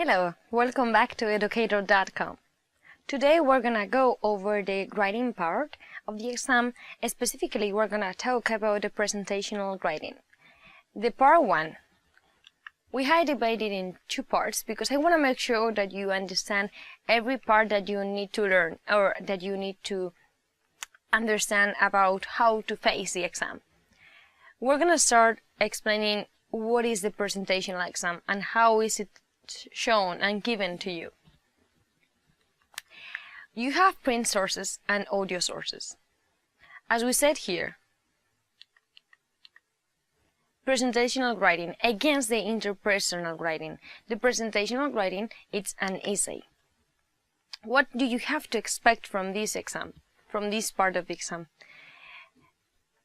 Hello, welcome back to Educator.com. Today we're gonna go over the writing part of the exam. Specifically, we're gonna talk about the presentational writing. The part 1, we have divided in 2 parts because I want to make sure that you understand every part that you need to learn or that you need to understand about how to face the exam. We're gonna start explaining what is the presentational exam and how is it shown and given to you. You have print sources and audio sources. As we said here, presentational writing against the interpersonal writing. The presentational writing, it's an essay. What do you have to expect from this exam, from this part of the exam?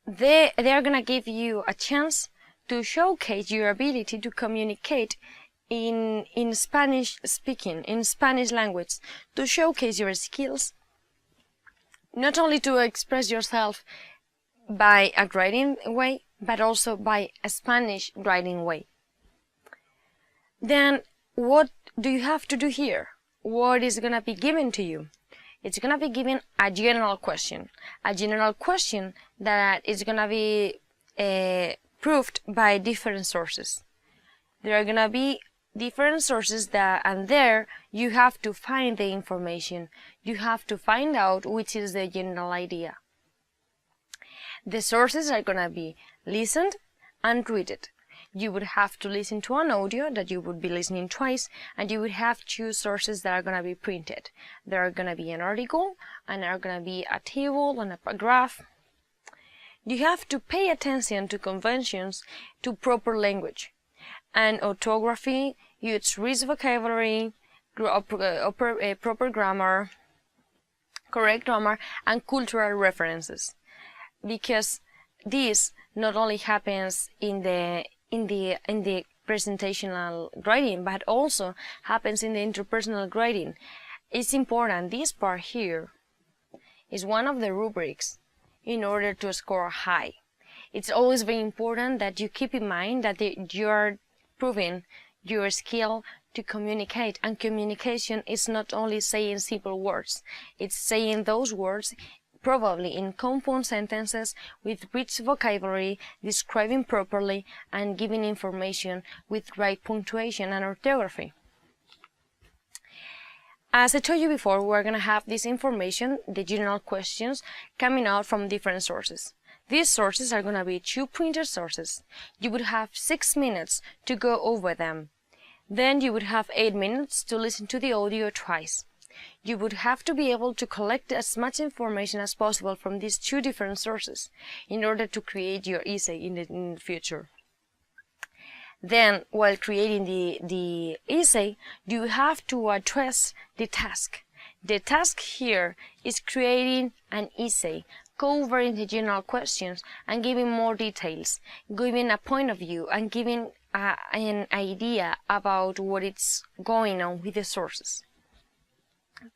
They are gonna give you a chance to showcase your ability to communicate in Spanish speaking, in Spanish language, to showcase your skills, not only to express yourself by a writing way, but also by a Spanish writing way. Then what do you have to do here? What is going to be given to you? It's going to be given a general question that is going to be proved by different sources. There are going to be different sources and there you have to find the information. You have to find out which is the general idea. The sources are going to be listened and read. You would have to listen to an audio that you would be listening twice, and you would have 2 sources that are going to be printed. There are going to be an article, and there are going to be a table and a graph. You have to pay attention to conventions, to proper language and orthography, use rich vocabulary, proper grammar, correct grammar, and cultural references. Because this not only happens in the presentational writing, but also happens in the interpersonal writing. It's important. This part here is one of the rubrics in order to score high. It's always very important that you keep in mind that you are proving your skill to communicate, and communication is not only saying simple words, it's saying those words probably in compound sentences with rich vocabulary, describing properly and giving information with right punctuation and orthography. As I told you before, we're going to have this information, the general questions, coming out from different sources. These sources are going to be 2 printed sources. You would have 6 minutes to go over them. Then you would have 8 minutes to listen to the audio twice. You would have to be able to collect as much information as possible from these 2 different sources in order to create your essay in the future. Then, while creating the essay, you have to address the task. The task here is creating an essay, covering the general questions and giving more details, giving a point of view and giving an idea about what is going on with the sources.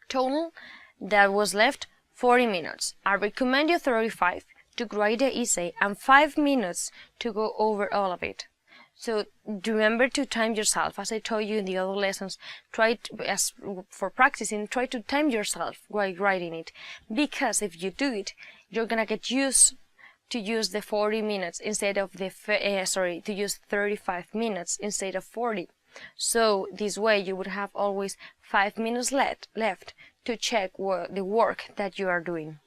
Total, that was left 40 minutes. I recommend you 35 to write the essay and 5 minutes to go over all of it. So remember to time yourself. As I told you in the other lessons, as for practicing, try to time yourself while writing it. Because if you do it, you're gonna get used to use the 40 minutes instead of to use 35 minutes instead of 40. So this way you would have always 5 minutes left to check the work that you are doing.